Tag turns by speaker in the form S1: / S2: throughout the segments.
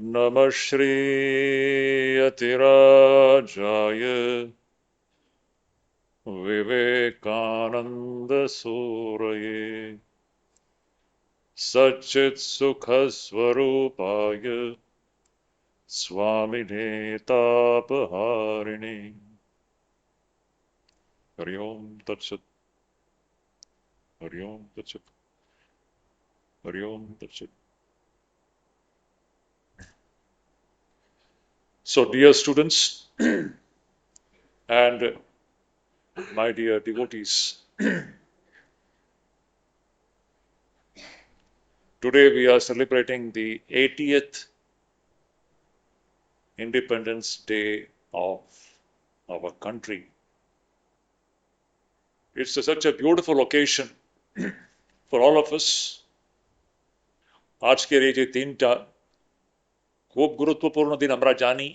S1: Namah Shri Yatirajaya Vivekananda Suraye Satchit Sukha Swarupaya Swami Tapaharini Hari Om Tat Sat Hari Om Tat Sat Hari Om Tat Sat. So, dear students and my dear devotees, today we are celebrating the 80th Independence Day of our country. It's such a beautiful occasion for all of us. আজকের এই যে দিনটা খুব গুরুত্বপূর্ণ দিন, আমরা জানি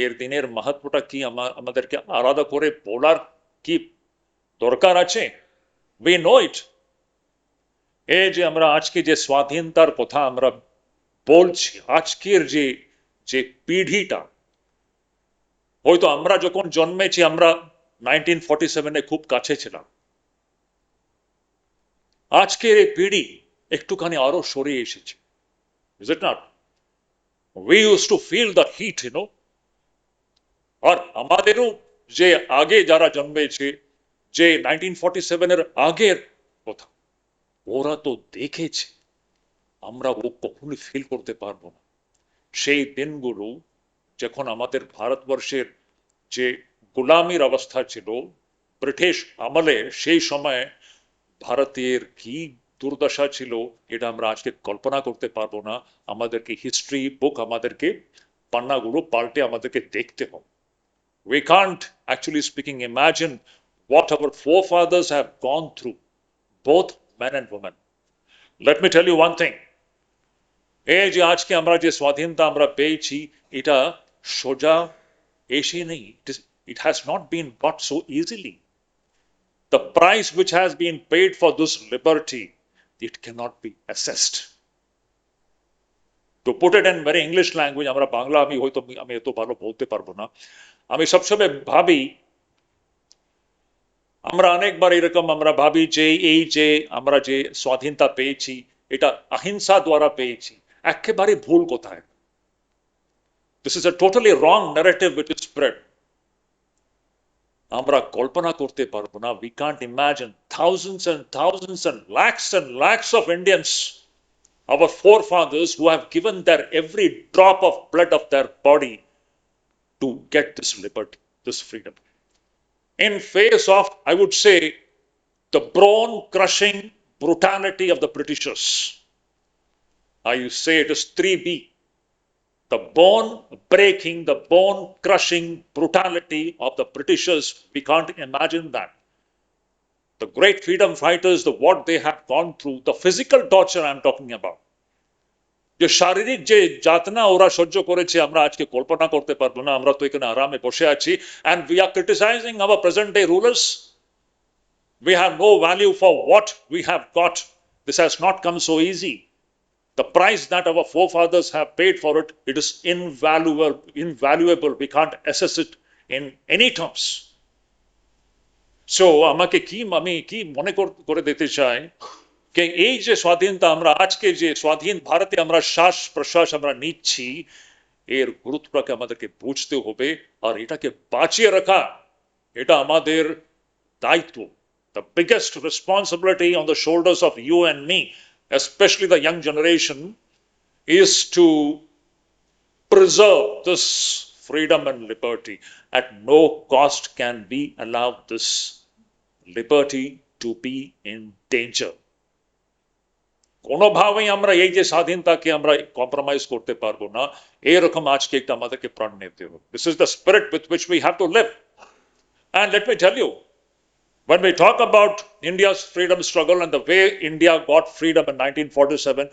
S1: এর দিনের মাহাত্ম্যটা কি, আমাদেরকে আলাদা করে বলার কি দরকার আছে? We know it. এই যে আমরা আজকে যে স্বাধীনতার কথা আমরা বলছি, আজকের যে পিঢ়িটা, হয়তো আমরা যখন জন্মেছি আমরা 1947-এ খুব কাছে ছিলাম। আজকের এই পিঢ়ি একটুখানি আরো সরে এসেছে। Is it not? We used to feel the heat, আর আমাদেরও যে আগে যারা জন্মেছে, যে 1947-এর আগের কথা, ওরা তো দেখেছে, আমরা ও কখনোই ফিল করতে পারবো না। সেই দিনগুলো যখন আমাদের ভারতবর্ষের যে গোলামির অবস্থা ছিল ব্রিটিশ আমলে, সেই সময় ভারতের কি দুর্দশা ছিল এটা আমরা আজকে কল্পনা করতে পারবো না। আমাদেরকে হিস্ট্রি বুক, আমাদেরকে পান্নাগুলো পাল্টে আমাদেরকে দেখতে হবে। We can't, actually speaking, imagine what our forefathers have gone through, both men and women. Let me tell you one thing. এই যে আজকে আমরা যে স্বাধীনতা আমরা পেয়েছি, এটা সোজা এসে নেই। It has not been bought so easily. The price which has been paid for this liberty, it cannot be assessed. To put it in very English language, আমরা বাংলা আমি এত ভালো বলতে পারবো না। আমি সবসময় ভাবি, আমরা অনেকবার এরকম আমরা ভাবি যে এই যে আমরা যে স্বাধীনতা পেয়েছি এটা অহিংসা দ্বারা পেয়েছি। একেবারে ভুল কোথায়। This is a totally wrong narrative which is spread. আমরা কল্পনা করতে পারবো না। We can't imagine thousands and thousands and lakhs of Indians, our forefathers, who have given their every drop of blood of their body to get this liberty, this freedom. In face of, I would say, the bone-crushing brutality of the Britishers. I say it is 3B. The bone-breaking, the bone-crushing brutality of the Britishers, we can't imagine that. The great freedom fighters, what they have gone through, the physical torture I'm talking about. যে শারীরিক যে যাতনা ওরা সহ্য করেছে আমরা আজকে কল্পনা করতে পারবো না। আমরা তো এখানে আরামে বসে আছি, and we are criticizing our present day rulers. We have no value for what we have got. This has not come so easy. The price that our forefathers have paid for it, it is invaluable. We can't assess it in any terms. So আমি কি মনে করে দিতে চাই যে এই যে স্বাধীনতা আমরা আজকে যে স্বাধীন ভারতে আমরা শ্বাস প্রশ্বাস আমরা নিচ্ছি, এর গুরুত্বটাকে আমাদেরকে বুঝতে হবে, আর এটাকে বাঁচিয়ে রাখা এটা আমাদের দায়িত্ব। The biggest responsibility on the shoulders of you and me, especially the young generation, is to preserve this freedom and liberty. At no cost can we allow this liberty to be in danger. কোনোভাবেই আমরা এই যে স্বাধীনতাকে আমরা compromise করতে পারবো না। এরকম আজকে একটা আমাদেরকে প্রাণ নিতে হবে। This is the spirit with which we have to live. And let me tell you, when we talk about India's freedom struggle and the way India got freedom in 1947,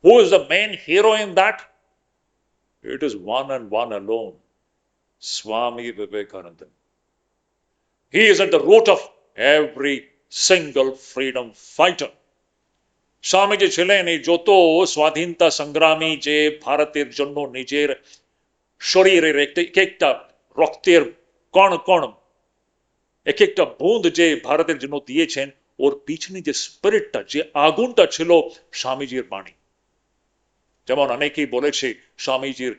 S1: who is the main hero in that? It is one and one alone, Swami Vivekananda. He is at the root of every single freedom fighter. Swamiji ছিলেন এই যত স্বাধীনতা সংগ্রামী যে ভারতের জন্য নিজের শরীরের একটা রক্তের কণ কণ এক একটা বুঁদ যে ভারতের জন্য দিয়েছেন, ওর পিছনে যে স্পিরিটটা, যে আগুনটা ছিল স্বামীজির বাণী। যেমন অনেকেই বলেছে স্বামীজির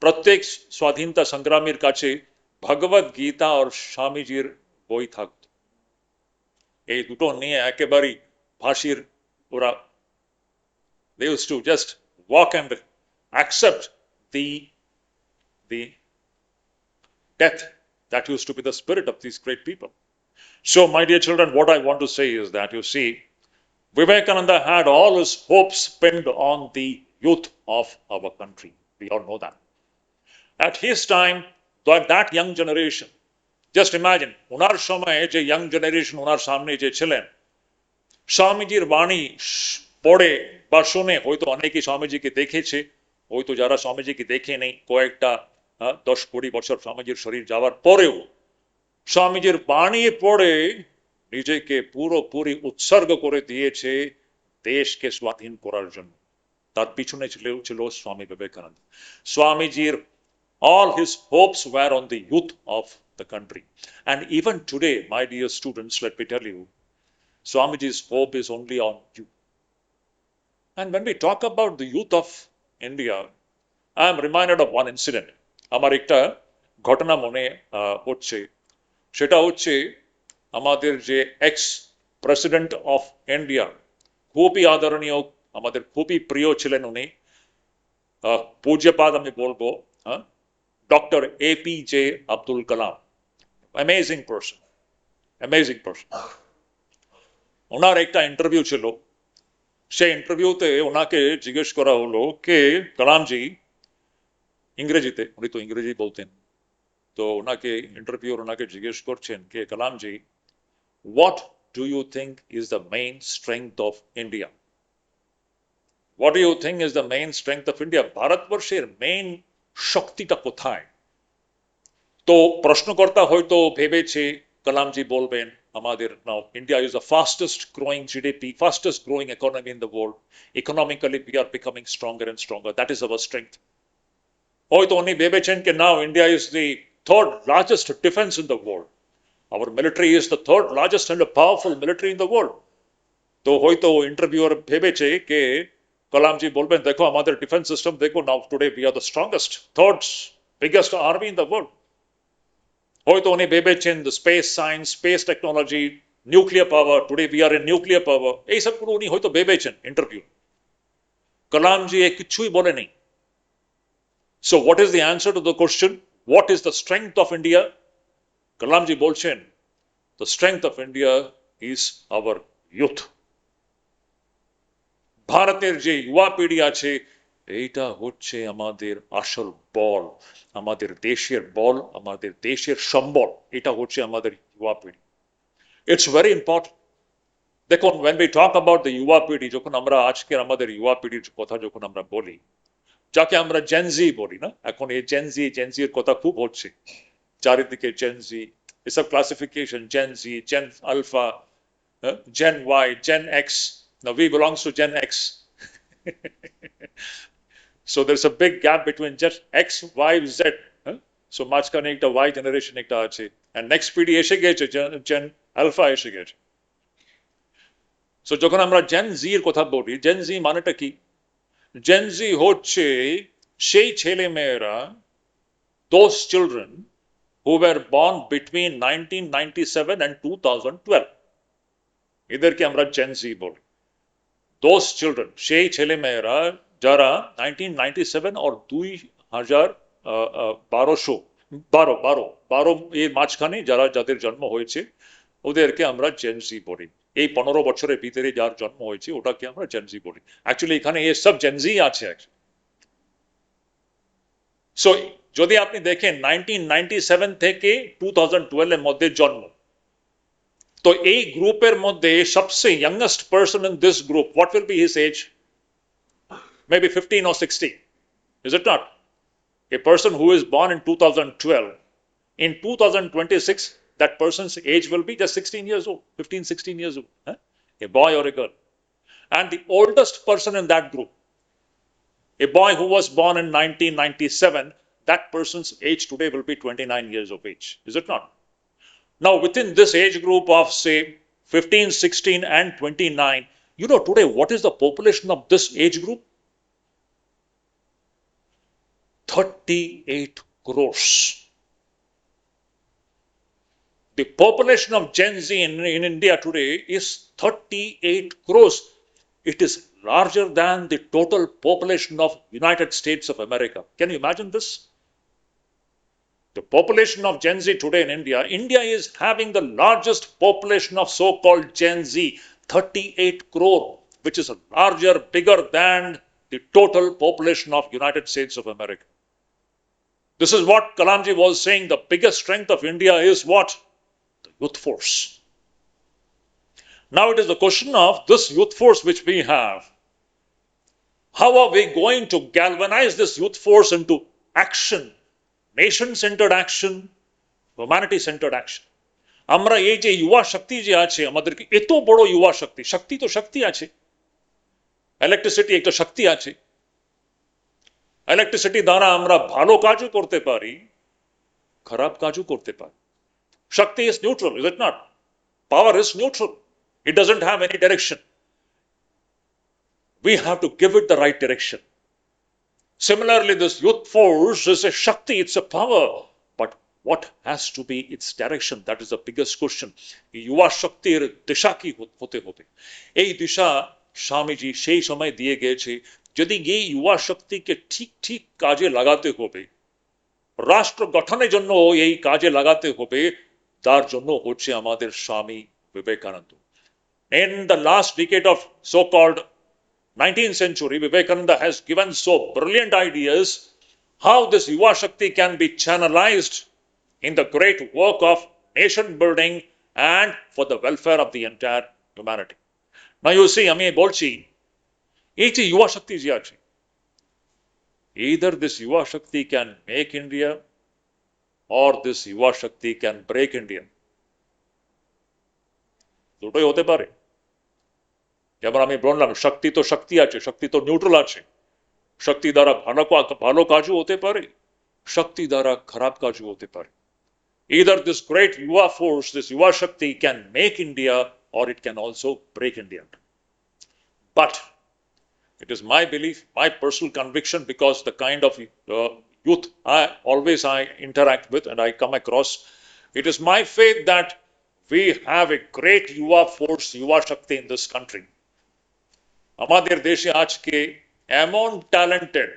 S1: প্রত্যেক স্বাধীনতা সংগ্রামীর কাছে ভগবত গীতা আর স্বামীজির বই থাকত। এই দুটো নিয়ে একেবারেই ফাঁসির ওরা, they used to just walk and accept the death. That used to be the spirit of these great people. So, my dear children, what I want to say is that, you see, Vivekananda had all his hopes pinned on the youth of our country. We all know that. At his time, that young generation, just imagine, unar shomaye je young generation unar samne je chilen, স্বামীজির বাণী পড়ে বা শুনে হয়তো অনেকেই স্বামীজিকে দেখেছে, হয়তো যারা স্বামীজিকে দেখে নেই, কয়েকটা 10-20 বছর স্বামীজির শরীর যাওয়ার পরেও স্বামীজির বাণী পড়ে নিজেকে পুরোপুরি উৎসর্গ করে দিয়েছে দেশকে স্বাধীন করার জন্য। তার পিছনে ছিল স্বামী বিবেকানন্দ। স্বামীজির all his hopes were on the youth of the country. And even today, my dear students, let me tell you, Swamiji's hope is only on you. And when we talk about the youth of India, I am reminded of one incident. আমার একটা ঘটনা মনে হচ্ছে, সেটা হচ্ছে আমাদের যে x president of India, খুবই আদরণীয়, আমাদের খুবই প্রিয় ছিলেন উনি, পূজ্যপাদ আমি বলবো, doctor APJ Abdul Kalam. Amazing person, amazing person. ওনার একটা ইন্টারভিউ ছিল, সেই ইন্টারভিউতে ওনাকে জিজ্ঞেস করা হলো কে কালামজি, ইংরেজিতে, উনি তো ইংরেজি বলতেন, তো ওনাকে ইন্টারভিউর ওনাকে জিজ্ঞেস করছেন কে কালামজি, what do you think is the main strength of India? What do you think is the main strength of India? ভারতবর্ষের মেইন শক্তিটা কোথায়? তো প্রশ্নকর্তা হয়তো ভেবেছে কালামজি বলবেন আমাদের, now India is the fastest growing GDP, fastest growing economy in the world. Economically we are becoming stronger and stronger. That is our strength. হয়তো উনি ভেবেছেন যে now India is the third largest defense in the world. Our military is the third largest and a powerful military in the world. তো হয়তো interviewer ভেবেছে যে কালামজি বলবেন দেখো আমাদের ডিফেন্স সিস্টেম দেখো, now today we are the strongest, third biggest army in the world. হয়তো উনি ভেবেছেন the space science, space technology, nuclear power, today we are in nuclear power, এই সবগুলো উনি হয়তো ভেবেছেন ইন্টারভিউ। কালামজি কিছুই বলেনি। So what is the answer to the question, what is the strength of India? কালামজি বলছেন the strength of India is our youth. ভারতের যে যুবা পিঢ়ি আছে, এইটা হচ্ছে আমাদের আসল বল, আমাদের দেশের বল, আমাদের দেশের সম্বল, এটা হচ্ছে আমাদের যুবা পিঢ়ি। It's very important. দেখুন, when we talk about the যুবা পিঢ়ি, যখন আমরা আজকের আমাদের যুবা পিঢ়ির কথা যখন আমরা বলি, যাকে আমরা জেনজি বলি না, এখন এই জেনজির কথা খুব হচ্ছে চারিদিকে, জেনজি, এসব classification, Gen Z, Gen Alpha, Gen Y, Gen X. Now we belongs to Gen X. So there's a big gap between just X, Y, Z. So মাঝখানে একটা Y generation একটা আছে, and next পিঢ়ি এসে গেছে, Gen Alpha এসে গেছে। So যখন আমরা Gen Z এর কথা বলি, Gen Z মানেটা কি? Gen Z হচ্ছে সেই ছেলে মেয়েরা, those children who were born between 1997 and 2012. এদেরকে আমরা Gen Z বলি। those children, সেই ছেলে মেয়েরা যারা 1997 or 2012 এর মাঝখানে যাদের জন্ম হয়েছে, ওদেরকে আমরা Gen Z বলি। এই 15 বছরের ভিতরে যার জন্ম হয়েছে ওটাকে আমরা Gen Z বলি। অ্যাকচুয়ালি এখানে এই সব Gen Z আছে। সো যদি আপনি দেখেন 1997 থেকে 2012 এর মধ্যে জন্ম, তো এই গ্রুপের মধ্যে সবচেয়ে youngest person in this group, what will be his age? Maybe 15 or 16. Is it not? A person who is born in 2012, in 2026, that person's age will be just 16 years old, 15, 16 years old. A boy or a girl. And the oldest person in that group, a boy who was born in 1997, that person's age today will be 29 years of age. Is it not? Now, within this age group of, say, 15, 16, and 29, today what is the population of this age group? 38 crores. The population of Gen Z in India today is 38 crores. It is larger than the total population of United States of America. Can you imagine this? The population of Gen Z today in India is having the largest population of so-called Gen Z, 38 crore, which is larger, bigger than the total population of United States of America. This is what Kalamji was saying. The biggest strength of India is what? The youth force. Now it is the question of this youth force which we have. How are we going to galvanize this youth force into action? Nation-centered action, humanity-centered action. আমরা এই যে युवा শক্তি যে আছে আমাদেরকে এত বড় युवा শক্তি শক্তি তো শক্তি আছে ইলেকট্রিসিটি একটা শক্তি আছে ইলেকট্রিসিটি দ্বারা আমরা ভালো কাজও করতে পারি খারাপ কাজও করতে পারি শক্তি is neutral, is it not? Power is neutral. It doesn't have any direction. We have to give it the right direction. Similarly, this youth force is a Shakti, it's a power. But what has to be its direction? That is the biggest question. Yuva Shaktir disha ki hote hote. Ei disha Swamiji সেই সময় দিয়ে গেছে যদি এই युवा শক্তিকে ঠিক ঠিক কাজে লাগাতে হবে রাষ্ট্র গঠনের জন্য এই কাজে লাগাতে হবে তার জন্য হচ্ছে আমাদের Swami Vivekananda in the last decade of so called 19th century, Vivekananda has given so brilliant ideas how this Yuva Shakti can be channelized in the great work of nation building and for the welfare of the entire humanity. Now you see, আমি বলছি এই যে Yuva Shakti যে আছে either this Yuva Shakti can make India or this Yuva Shakti can break India. দুটোই হতে পারে যেমন আমি বললাম শক্তি তো শক্তি আছে শক্তি তো নিউট্রাল আছে শক্তি দ্বারা ভালো কাজও হতে পারে শক্তি দ্বারা খারাপ কাজও হতে পারে either this great yuva force this yuva shakti can make India or it can also break India but it is my belief my personal conviction because the kind of youth I interact with and I come across it is my faith that we have a great yuva force yuva shakti in this country আমাদের দেশে আজকে এমন talented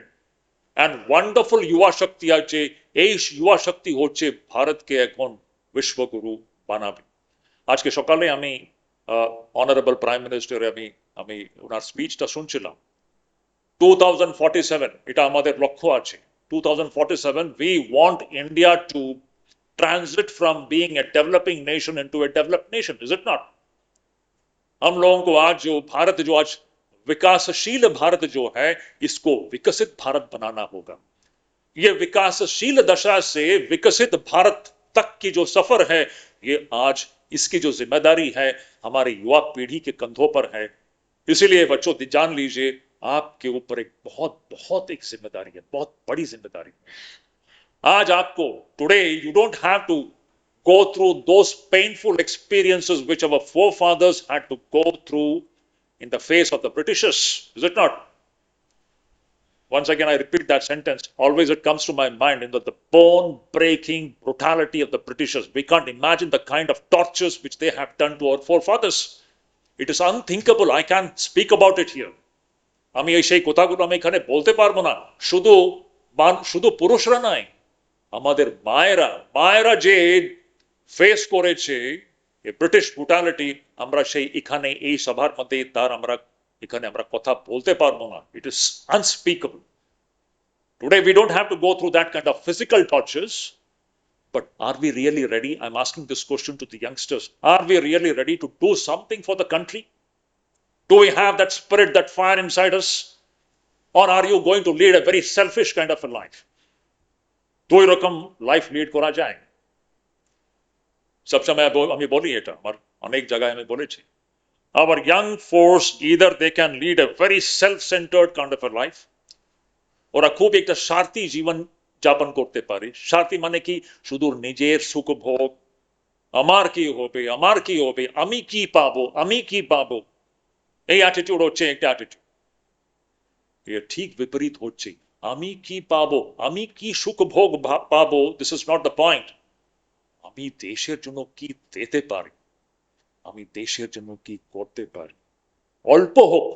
S1: and wonderful युवा শক্তি আছে এই युवा শক্তি হচ্ছে ভারতকে এখন বিশ্বগুরু বানাবে আজকে সকালে আমি অনারেবল প্রাইম মিনিস্টার আমি ওনার স্পিচটা শুনছিলাম 2047 এটা আমাদের লক্ষ্য আছে 2047 we want India to transit from being a developing nation into a developed nation is it not हम लोगों को आज जो भारत जो आज विकासशील भारत जो है इसको विकसित भारत बनाना होगा ये विकासशील दशा से विकसित भारत तक की जो सफर है ये आज इसकी जो जिम्मेदारी है हमारी युवा पीढ़ी के कंधों पर है इसीलिए बच्चों जान लीजिए आपके ऊपर एक बहुत एक जिम्मेदारी है बहुत बड़ी जिम्मेदारी आज आपको today you don't have to go through those painful experiences which our forefathers had to go through in the face of the Britishers, is it not? Once again, I repeat that sentence. Always it comes to my mind in the bone-breaking brutality of the Britishers. We can't imagine the kind of tortures which they have done to our forefathers. It is unthinkable. I can't speak about it here. আমি এই সেই কথাগুলো আমি এখানে বলতে পারবো না শুধু পুরুষরা নয় আমাদের মায়েরা যে ফেস করেছে এই ব্রিটিশ ব্রুটালিটি আমরা সেই এখানে এই সভার মধ্যে তার আমরা এখানে আমরা কথা বলতে পারবো না it is unspeakable today we don't have to go through that kind of physical tortures but are we really ready I'm asking this question to the youngsters are we really ready to do something for the country do we have that spirit that fire inside us or are you going to lead a very selfish kind of a life দুই রকম life lead করা যায় সবসময় আমি বলি এটা আমার অনেক জায়গায় আমি বলেছি Our young force, either they can lead a very self-centered kind of a life, ওরা খুব একটা স্বার্থী জীবন যাপন করতে পারে। স্বার্থী মানে কি? শুধু নিজের সুখ ভোগ, আমার কি হবে, আমার কি হবে, আমি কি পাবো, আমি কি পাবো, এই অ্যাটিটিউড হচ্ছে একটা অ্যাটিটিউড। এর ঠিক বিপরীত হচ্ছে আমি কি পাবো, আমি কি সুখ ভোগ পাবো, this is not the point. আমি দেশের জন্য কি দিতে পারি, আমি দেশের জন্য কি করতে পারি, অল্প হোক,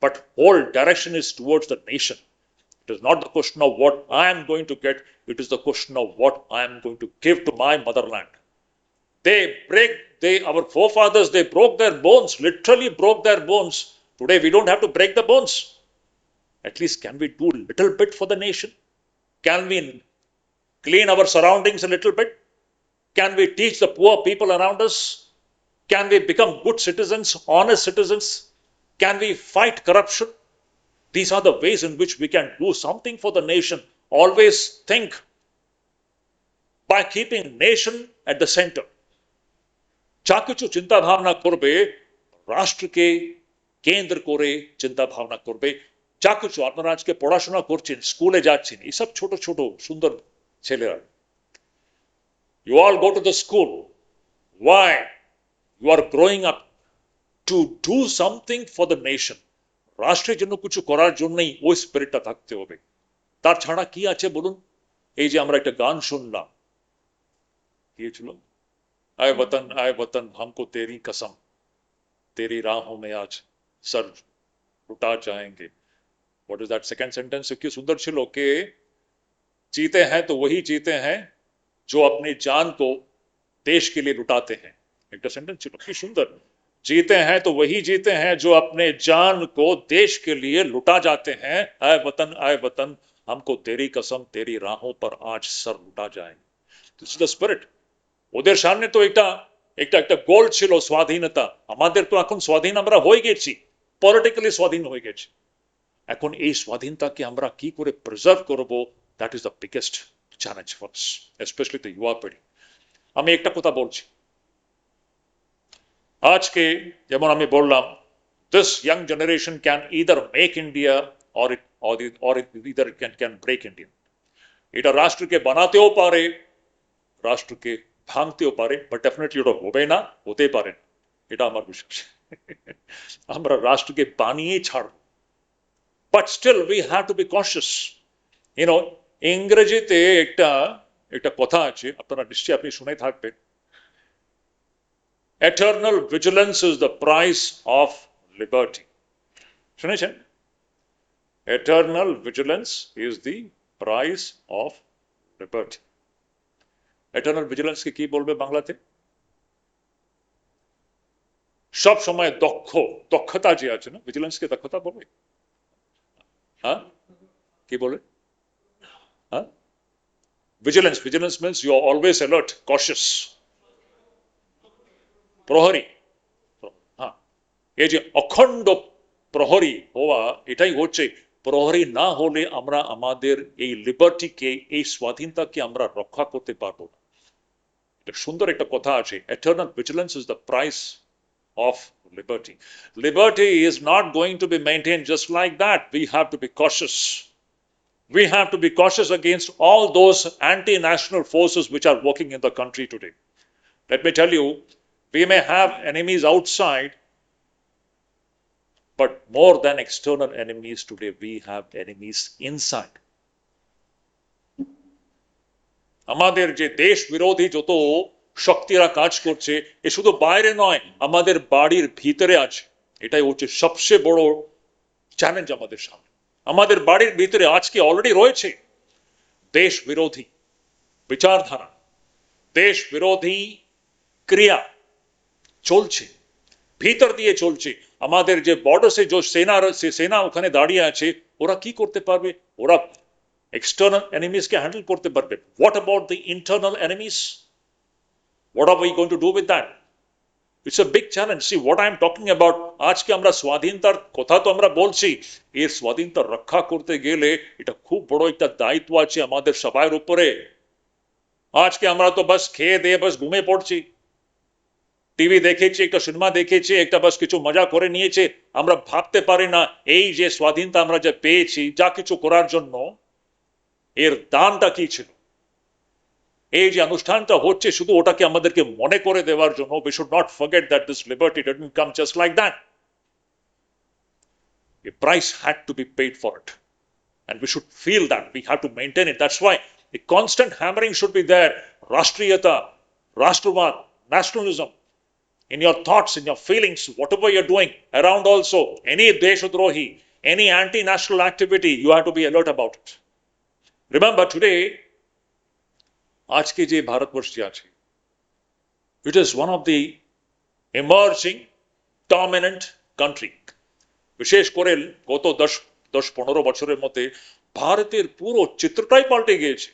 S1: but whole direction is towards the nation. It is not the question of what I am going to get, it is the question of what I am going to give to my motherland. Our forefathers, they broke their bones, literally broke their bones. Today we don't have to break the bones. At least can we do a little bit for the nation? Can we clean our surroundings a little bit? Can we teach the poor people around us? Can we become good citizens, honest citizens? Can we fight corruption? These are the ways in which we can do something for the nation. Always think by keeping nation at the center. যা কিছু চিন্তা ভাবনা করবে রাষ্ট্রকে কেন্দ্র করে চিন্তা ভাবনা করবে। যা কিছু আপনারা আজকে পড়াশোনা করছেন, স্কুলে যাচ্ছেন, এইসব ছোট ছোট সুন্দর ছেলেরা, you all go to the school. Why? You are growing up to do something for the nation. রাষ্ট্রের জন্য কিছু করার জন্যই ওই স্পিরিটটা থাকতে হবে। তার ছাড়া কি আছে বলুন? এই যে আমরা একটা গান শুনলাম, কি ছিল? आए वतन हमको तेरी कसम, तेरी राहों में आज सर लुटा जाएंगे। What is that second sentence? क्यों सुंदर छिलो के जीते हैं तो वही जीते हैं जो अपनी जान को देश के लिए लुटाते हैं। एक सेंटेंस छिलो की सुंदर, जीते हैं तो वही जीते हैं जो अपने जान को देश के लिए लुटा जाते हैं। आए वतन हमको तेरी कसम, तेरी राहों पर आज सर लुटा जाएंगे। This is the spirit. ওদের সামনে তো একটা একটা একটা গোল ছিল স্বাধীনতা। আমাদের তো এখন স্বাধীন আমরা হয়ে গেছি, পলিটিক্যালি স্বাধীন হয়ে গেছি। এখন এই স্বাধীনতাকে আমরা কি করে প্রিজার্ভ করব, that is the biggest challenge for us, specially the ইউয়া পিঢ়ি। আমি একটা কথা বলছি, আজকে যেমন আমি বললাম, this young generation can either make India or either can break India. এটা রাষ্ট্রকে বানাতেও পারে, রাষ্ট্রকে ভাঙতেও পারে, বাট ডেফিনেটলি ওটা হবে না, হতে পারে, এটা আমার বিশ্বাস। আমরা রাষ্ট্রকে বানিয়ে ছাড়ব, but still we have to be conscious. You know, ইংরেজিতে একটা একটা কথা আছে, আপনারা নিশ্চয়ই আপনি শুনে থাকবেন, eternal vigilance is the price of liberty. শুনেছেন? Eternal vigilance is the price of liberty. Eternal ভিজিলেন্সকে কি বলবে বাংলাতে? সব সময় দক্ষতা যে আছে না, ভিজিলেন্সকে দক্ষতা বলবে? হ্যাঁ, কি বলে? হ্যাঁ, vigilance means you are always alert, cautious, প্রহরী। হ্যাঁ, এই যে অখণ্ড প্রহরী হওয়া, এটাই হচ্ছে, প্রহরী না হলে আমরা আমাদের এই লিবার্টিকে, এই স্বাধীনতাকে আমরা রক্ষা করতে পারবো না। সুন্দর একটা কথা আছে, eternal vigilance is the price of liberty. Liberty is not going to be maintained just like that. We have to be cautious. We have to be cautious against all those anti-national forces which are working in the country today. Let me tell you, we may have enemies outside, but more than external enemies today, we have enemies inside. আমাদের যে দেশ বিরোধী যত শক্তিরা কাজ করছে, এ শুধু বাইরে নয়, আমাদের বাড়ির ভিতরে আছে। এটাই হচ্ছে সবচেয়ে বড় চ্যালেঞ্জ আমাদের সামনে। আমাদের বাড়ির ভিতরে আজকে অলরেডি রয়েছে দেশ বিরোধী বিচারধারা, দেশ বিরোধী ক্রিয়া চলছে, ভিতর দিয়ে চলছে। আমাদের যে বর্ডার্সে যে সেনা ওখানে দাঁড়িয়ে আছে, ওরা কি করতে পারবে? ওরা external enemies can handle করতে পারবে। What about the internal enemies? What are we going to do with that? It's a big challenge. See what I am talking about. আজকে আমরা স্বাধীনতার কথা তো আমরা বলছি, এর স্বাধীনতা রক্ষা করতে গেলে এটা খুব বড় একটা দায়িত্ব আছে আমাদের সবার উপরে। আজকে আমরা তো বাস খেয়ে দিয়ে বাস ঘুমিয়ে পড়ছি। টিভি দেখেছি, একটা সিনেমা দেখেছি, একটা বাস কিছু মজা করে নিয়েছে। আমরা ভাবতে পারি না এই যে স্বাধীনতা আমরা যে পেয়েছি যা কিছু করার জন্য, এর দামটা কি ছিল। এই যে অনুষ্ঠানটা হচ্ছে শুধু ওটাকে আমাদেরকে মনে করে দেওয়ার জন্য। We should not forget that this liberty didn't come just like that. A price had to be paid for it. And we should feel that. We have to maintain it. That's why a constant hammering should be there. Rashtriyata, Rashtravad, nationalism. In your thoughts, in your feelings, whatever you're doing around also, any Deshodrohi, any anti-national activity, you have to be alert about it. Remember today, আজকে যে ভারতবর্ষে আছে, it is one of the emerging dominant country. বিশেষ করে গত 10-15 বছরের মধ্যে ভারতের পুরো চিত্রটাই পাল্টে গিয়েছে।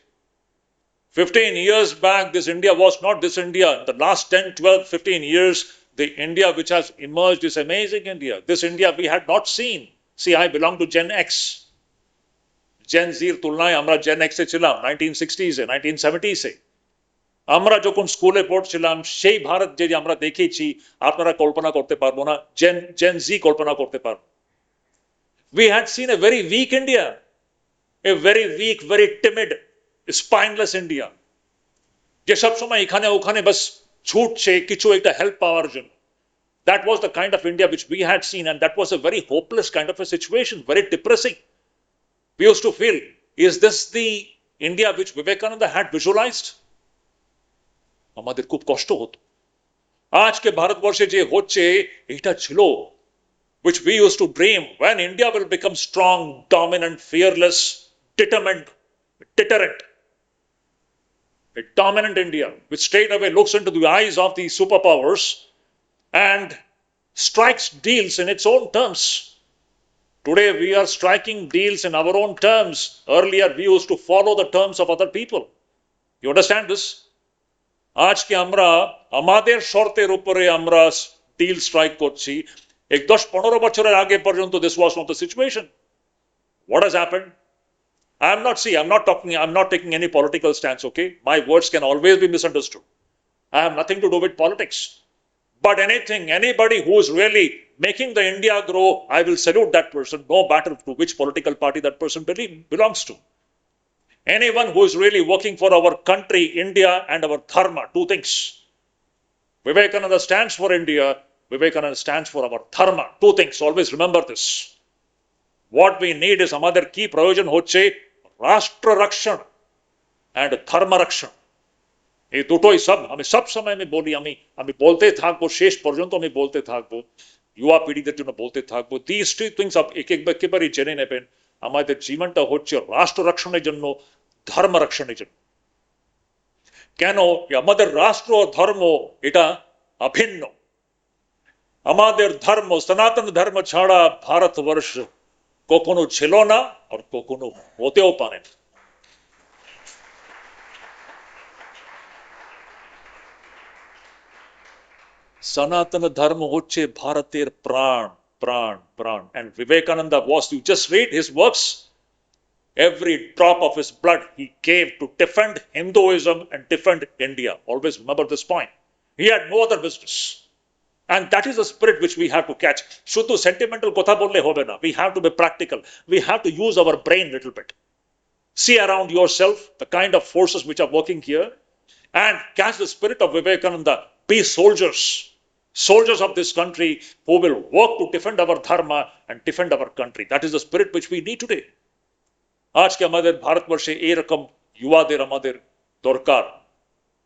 S1: 15 years back, this India was not this India. In the last 10, 12, 15 years, the India which has emerged is amazing India. This India we had not seen. See, I belong to Gen X. Gen Z তুলনায় আমরা Gen X এ ছিলাম 1960s এ, 1970s এ। আমরা যখন স্কুলে পড়ছিলাম সেই ভারত যে আমরা দেখেছি আপনারা কল্পনা করতে পারবো না, Gen Z কল্পনা করতে পারবো। We had seen a very weak India, a very weak, very timid, spineless India, যে সব সময় এখানে ওখানে বাস ছুটছে কিছু একটা হেল্প পাওয়ার জন্য। That was the kind of India which we had seen, and that was a very hopeless kind of a situation, very depressing. We used to feel, is this the India which Vivekananda had visualized? আমাদের খুব কষ্ট হতো। আজকে ভারতবর্ষে যে হচ্ছে এটা ছিল which we used to dream, when India will become strong, dominant, fearless, determined, deterrent. A dominant India which straight away looks into the eyes of the superpowers and strikes deals in its own terms. Today we are striking deals in our own terms. Earlier we used to follow the terms of other people. You understand this? আজকে আমরা আমাদের শর্তের উপরে আমরা deal strike করছি। 10-15 বছরের আগে পর্যন্ত this was not the situation. What has happened? I'm not taking any political stance, okay? My words can always be misunderstood. I have nothing to do with politics. But anybody who is really making the India grow, I will salute that person, no matter to which political party that person belongs to. Anyone who is really working for our country, India, and our dharma, two things. Vivekananda stands for India, Vivekananda stands for our dharma, two things. Always remember this. What we need is আমাদের কি প্রয়োজন হচ্ছে রাষ্ট্র রক্ষণ and ধর্ম রক্ষণ। এই দুটোই আমি সব সময় আমি বলি, আমি বলতে থাকবো, শেষ পর্যন্ত আমি বলতে থাকবো, যুবা পিঢ়িদের জন্য বলতে থাকবো। These two things একেবারে জেনে নেবেন। আমাদের জীবনটা হচ্ছে রাষ্ট্র রক্ষণের জন্য, ধর্ম রক্ষণের জন্য। কেন? আমাদের রাষ্ট্র ও ধর্ম এটা অভিন্ন। আমাদের ধর্ম, সনাতন ধর্ম ছাড়া ভারতবর্ষ কখনো ছিল না আর কখনো হতেও পারে না। সনাতন ধর্ম হচ্ছে ভারতের প্রাণ, প্রাণ, প্রাণ। And Vivekananda was, you just read his works, every drop of his blood he gave to defend Hinduism and defend India. Always remember this point. He had no other business. And that is the spirit which we have to catch. শুধু sentimental কথা বললে হবে না. We have to be practical. We have to use our brain a little bit. See around yourself the kind of forces which are working here and catch the spirit of Vivekananda. Be soldiers. Soldiers of this country who will work to defend our dharma and defend our country. That is the spirit which we need today. আজকে আমাদের ভারতবর্ষে এরকম যুবাদের আমাদের দরকার।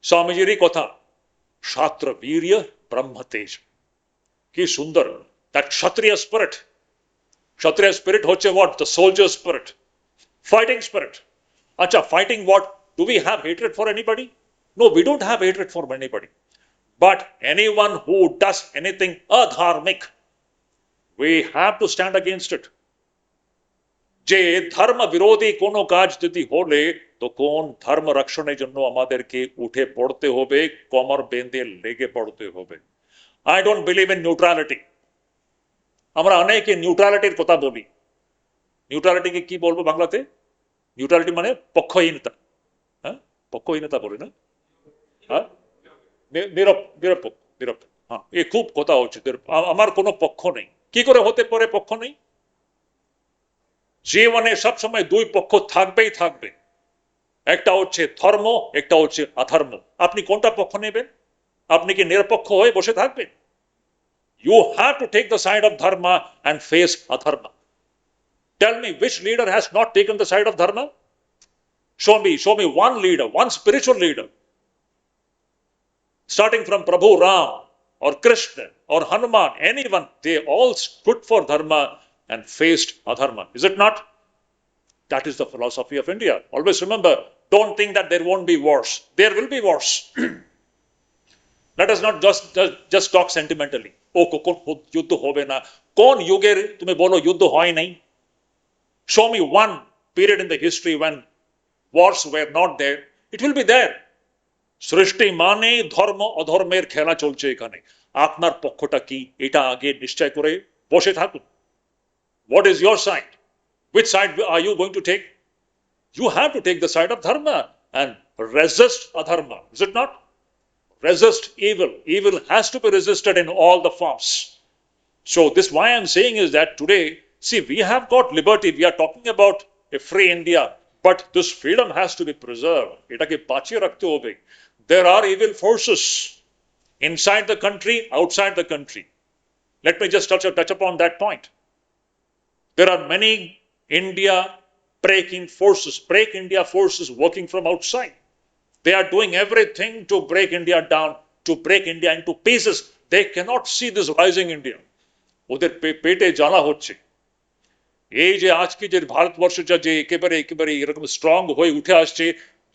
S1: স্বামীজিরই কথা, ছাত্র বীর্য ব্রহ্ম তেজ। কি সুন্দর! That Kshatriya spirit. Kshatriya spirit হচ্ছে what? The soldier spirit. Fighting spirit. আচ্ছা, fighting what? Do we have hatred for anybody? No, we don't have hatred for anybody. But anyone who does anything adharmic, we have to stand against it. যে ধর্ম বিরোধী কোনো কাজ যদি হলে তখন ধর্ম রক্ষণের জন্য আমাদেরকে উঠে পড়তে হবে, কোমর বেঁধে লেগে পড়তে হবে। I don't believe in neutrality. আমরা অনেকে নিউট্রালিটির কথা বলি। নিউট্রালিটিকে কি বলবো বাংলাতে? নিউট্রালিটি মানে পক্ষহীনতা। হ্যাঁ, পক্ষহীনতা বলি না? হ্যাঁ, নিরপেক্ষ। এ খুব কথা হচ্ছে, আমার কোনো পক্ষ নেই। কি করে হতে পারে পক্ষ নেই? জীবনে সবসময় দুই পক্ষ থাকবেই থাকবে, একটা হচ্ছে ধর্ম, একটা হচ্ছে অধর্ম। আপনি কোনটা পক্ষ নেবেন? আপনি কি নিরপেক্ষ হয়ে বসে থাকবেন? You have to take the side of dharma and face adharma. Tell me which leader has not taken the side of dharma? Show me one leader, one spiritual leader, starting from Prabhu Ram or Krishna or Hanuman, anyone, they all stood for dharma and faced adharma. Is it not? That is the philosophy of India. Always remember, don't think that there won't be wars. There will be wars. Let us not just talk sentimentally. Oh, কোন যুদ্ধ হবে না? কোন যুগের তুমি বলো যুদ্ধ হয় নাই? Show me one period in the history when wars were not there. It will be there. সৃষ্টি মানে ধর্ম অধর্মের খেলা চলছে এখানে। আপনার পক্ষটা কি এটা আগে নিশ্চয় করে বসে থাকুন। What is your side? Which side are you going to take? You have to take the side of dharma and resist adharma. Is it not? Resist evil. Evil has to be resisted in all the forms. So this why I'm saying is that today, see, we have got liberty. We are talking about a free India, but this freedom has to be preserved. এটাকে বাঁচিয়ে রাখতে হবে। There are evil forces inside the country, outside the country. Let me just touch upon that point. There are many break India forces working from outside. They are doing everything to break India down, to break India into pieces. They cannot see this rising India. ওদের পেটে জ্বালা হচ্ছে। এই যে আজকে যে ভারতবর্ষটা যে একেবারে একেবারে এরকম স্ট্রং হয়ে উঠে আসছে,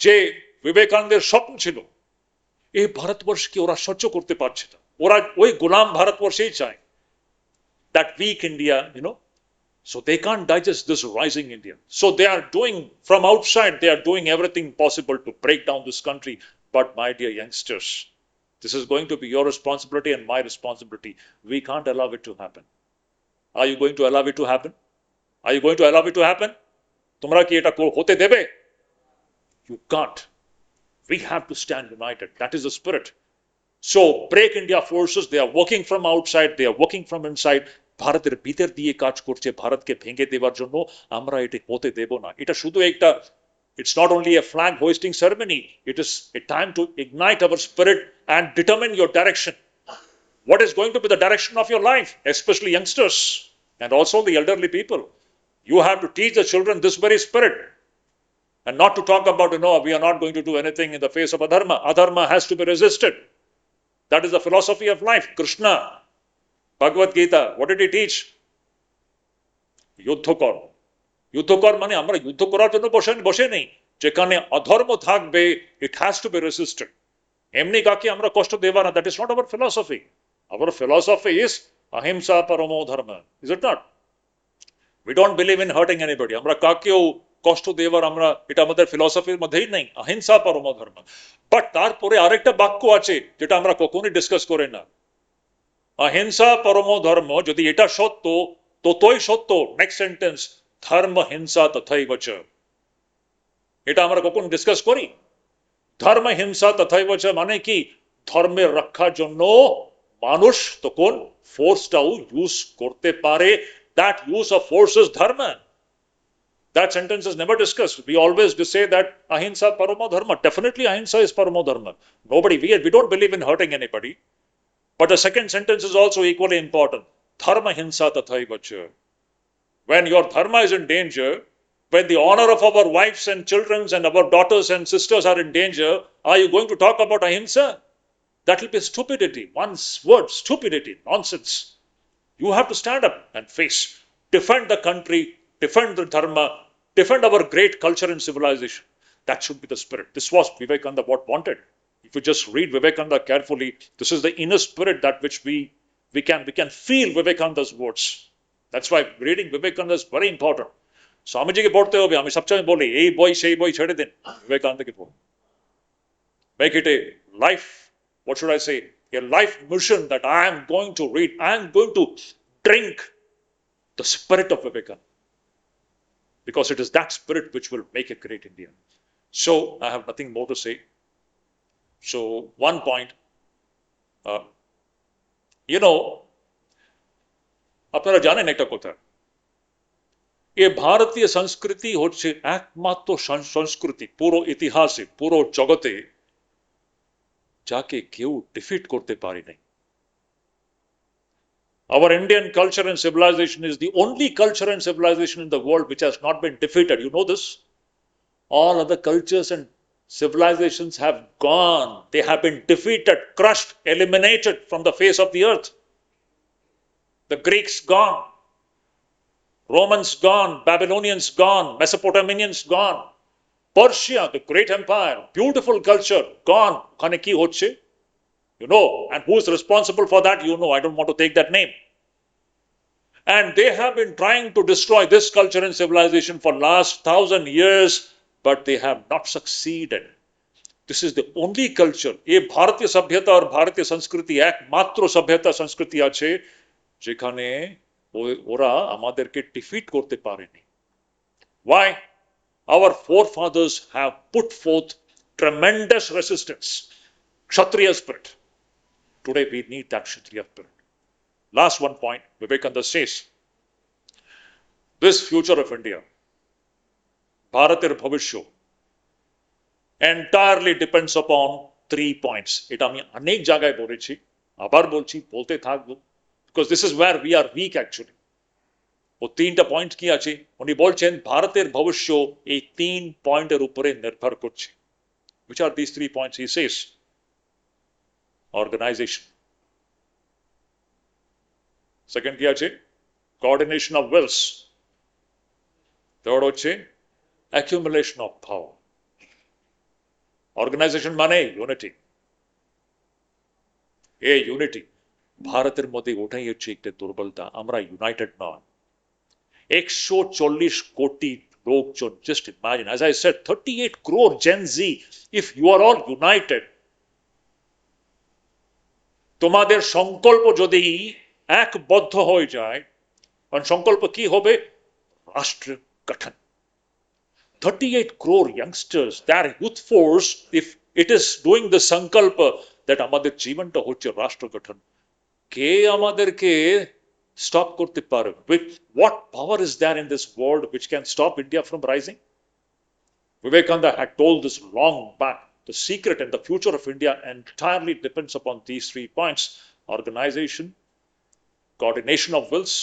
S1: যে বিবেকানন্দের স্বপ্ন ছিল, এই ভারতবর্ষকে ওরা সহ্য করতে পারছে না। ওরা ওই গোলাম ভারতবর্ষেই চায়, that weak India, so they can't digest this rising India. So they are doing from outside, they are doing everything possible to break down this country. But my dear youngsters, this is going to be your responsibility and my responsibility. We can't allow it to happen. Are you going to allow it to happen? Are you going to allow it to happen? তোমরা কি এটা হতে দেবে? You can't. We have to stand united. That is the spirit. So break India forces, they are working from outside, they are working from inside. ভারতের ভিতর দিয়ে কাজ করছে ভারতকে ভেঙে দেওয়ার জন্য। আমরা এটা হতে দেব না। এটা শুধু একটা, it's not only a flag hoisting ceremony, it is a time to ignite our spirit and determine your direction. What is going to be the direction of your life, especially youngsters and also the elderly people? You have to teach the children this very spirit and not to talk about, we are not going to do anything in the face of adharma. Adharma has to be resisted. That is the philosophy of life. Krishna, Bhagavad Gita, what did he teach? যুদ্ধ কর। যুদ্ধ কর মানে আমরা যুদ্ধ করার জন্য বসে নেই। যেখানে অধর্ম থাকবে, it has to be resisted. এমনি কাকে আমরা কষ্ট দেব না, that is not our philosophy. Our philosophy is ahimsa paramo dharma. Is it not? We don't believe in hurting anybody. আমরা কাকেও কষ্ট দেবার এটা আমাদের ফিলসফির মধ্যেই নেই। অহিংসা পরম ধর্ম। বাট তারপরে আরেকটা বাক্য আছে যেটা আমরা কখনোই ডিসকাস করি না। অহিংসা পরম ধর্ম, যদি এটা সত্য, ততই সত্য নেক্সট সেন্টেন্স, ধর্ম হিংসা তথৈব চ। এটা আমরা কখন ডিসকাস করি? ধর্ম হিংসা তথৈব চ মানে কি? ধর্মের রক্ষার জন্য মানুষ তখন ফোর্সটাও ইউজ করতে পারে। That use of force is dharma. That sentence is never discussed. We always say that ahimsa paramo dharma. Definitely ahimsa is paramo dharma. We don't believe in hurting anybody. But the second sentence is also equally important. Dharma hinsa tathaiva cha. When your dharma is in danger, when the honor of our wives and children and our daughters and sisters are in danger, are you going to talk about ahimsa? That will be stupidity. One word, stupidity, nonsense. You have to stand up and face, defend the country, defend the dharma, defend our great culture and civilization. That should be the spirit. This was Vivekananda what wanted. If you just read Vivekananda carefully, this is the inner spirit that which we can feel Vivekananda's words. That's why reading Vivekananda is very important. স্বামীজিকে পড়তে হবে। আমি সবসময় বলি এই বই সেই বই ছেড়ে দিন, বিবেকানন্দকে পড়ুন। Make it a life, what should I say, a life mission that I am going to read. I am going to drink the spirit of Vivekananda, because it is that spirit which will make a great India. So I have nothing more to say. So one point, You know, আপনারা জানেন একটা কথা, এ ভারতীয় সংস্কৃতি হচ্ছে একমাত্র সংস্কৃতি পুরো ইতিহাসে, পুরো জগতে, যাকে কেউ ডিফিট করতে পারে নাই। Our Indian culture and civilization is the only culture and civilization in the world which has not been defeated. You know this? All other cultures and civilizations have gone. They have been defeated, crushed, eliminated from the face of the earth. The Greeks gone, Romans gone, Babylonians gone, Mesopotamians gone, Persia, the great empire, beautiful culture, gone. ওখানে কি হচ্ছে? You know, and who is responsible for that? You know, I don't want to take that name. And they have been trying to destroy this culture and civilization for last 1,000 years, but they have not succeeded. This is the only culture. ये भारतीय सभ्यता और भारतीय संस्कृति एकमात्र सभ्यता संस्कृति আছে যেখানে ওরা আমাদেরকে ডিফিট করতে পারেনি। Why? Our forefathers have put forth tremendous resistance. Kshatriya spirit. Today we need that Kshatriya spirit. Last one point, Vivekananda says, this future of India, Bharatir Bhavishya, entirely depends upon 3 points. এটা আমি অনেক জায়গায় বলেছি, আবার বলছি, বলতে থাকবো, because this is where we are weak actually. ও তিনটা পয়েন্ট কি আছে? উনি বলছেন ভারতের ভবিষ্য এই 3 পয়েন্টের উপরে নির্ভর করছে। Which are these 3 points? He says, organization. Second কি আছে? Coordination of wills. Third হচ্ছে accumulation of power. Organization মানে unity. এই unity ভারতের মধ্যে ওঠাই হচ্ছে একটা দুর্বলতা। আমরা ইউনাইটেড নয়। 140 কোটি লোকজন, just imagine, as I said, 38 crore Gen Z, if you are all united, তোমাদের সংকল্প যদি একবদ্ধ হয়ে যায়, কারণ সংকল্প কি হবে? রাষ্ট্র গঠন। 38 crore youngsters, their youth force, if it is doing the sankalpa that আমাদের জীবনটা হচ্ছে রাষ্ট্র গঠন, কে আমাদেরকে stop করতে পারে? What power is there in this world which can stop India from rising? Vivekananda had told this long back. The secret and the future of India entirely depends upon these 3 points: organization, coordination of wills,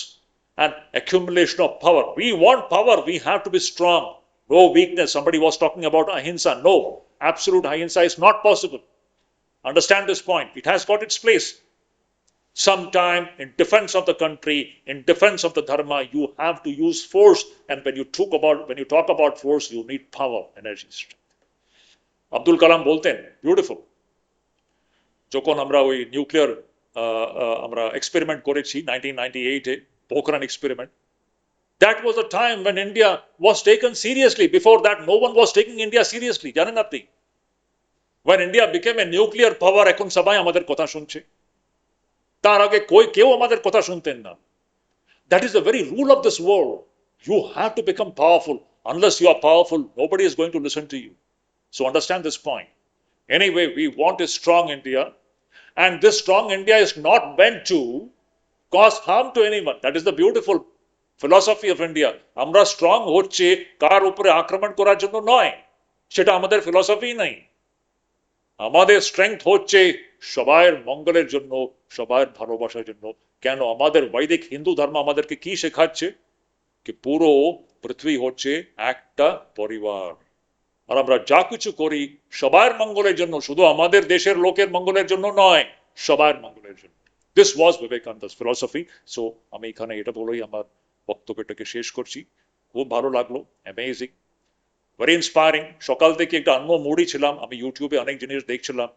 S1: and accumulation of power. We want power. We have to be strong. No weakness. Somebody was talking about ahimsa. No, absolute ahimsa is not possible. Understand this point. It has got its place. Sometime in defense of the country, in defense of the dharma, you have to use force. And when you talk about force, you need power, energy, strength. Abdul Kalam bolten, beautiful. যখন আমরা ওই nuclear আমরা experiment করেছি 1998 এ, Pokhran experiment, that was a time when India was taken seriously. Before that, no one was taking India seriously. জানেন আপনি? When India became a nuclear power, এখন সবাই আমাদের কথা শুনছে। তার আগে কেউ আমাদের কথা শুনতেন না। That is the very rule of this world. You have to become powerful. Unless you are powerful, nobody is going to listen to you. So understand this point. Anyway, we want a strong India, and this strong India is not meant to cause harm to anyone. That is the beautiful philosophy of India. আমরা strong হচ্ছে কার উপরে আক্রমণ করার জন্য নয়, সেটা আমাদের philosophy নাই। আমাদের স্ট্রেংথ হচ্ছে সবার মঙ্গলের জন্য, সবার ভালোবাসার জন্য। কেন? আমাদের বৈদিক হিন্দু ধর্ম আমাদেরকে কি শেখাচ্ছে? কি পুরো পৃথিবী হচ্ছে একটা পরিবার, আর আমরা যা কিছু করি সবার মঙ্গলের জন্য, শুধু আমাদের দেশের লোকের মঙ্গলের জন্য নয়, সবার মঙ্গলের জন্য। This was Vivekananda's philosophy. So আমি এখানে এটা বলেই আমার বক্তব্যটাকে শেষ করছি। খুব ভালো লাগলো, অ্যামেজিং, ভেরি ইন্সপায়ারিং। সকাল থেকে একটা অন্য মুডই ছিলাম। আমি ইউটিউবে অনেক জিনিস দেখছিলাম,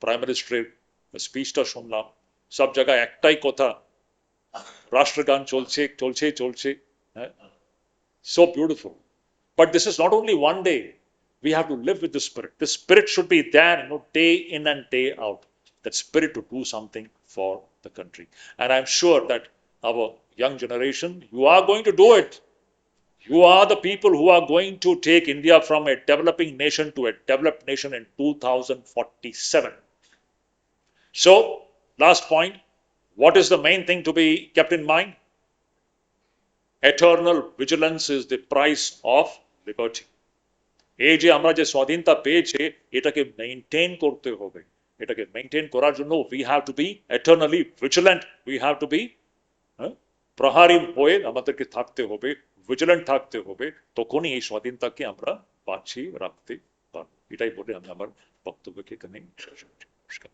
S1: প্রাইম মিনিস্টারের স্পিচটা শুনলাম, সব জায়গায় একটাই কথা, রাষ্ট্রগান চলছে। So beautiful. But this is not only one day. We have to live with the spirit. The spirit should be there, day in and day out. That spirit to do something for the country. And I'm sure that our young generation, you are going to do it. You are the people who are going to take India from a developing nation to a developed nation in 2047. So, last point, What is the main thing to be kept in mind? Eternal vigilance is the price of liberty. এই যে আমরা যে স্বাধীনতা পেয়েছে এটাকে maintain করতে হবে, এটাকে মেইনটেইন করার জন্য we have to be eternally vigilant, we have to be প্রহারী হয়ে আমাদেরকে থাকতে হবে, ভিজিল্যান্ট থাকতে হবে, তখনই এই স্বাধীনতাকে আমরা বাঁচিয়ে রাখতে পারবো। এটাই বলে আমি আমার বক্তব্যকে এখানে শেষ করছি। নমস্কার।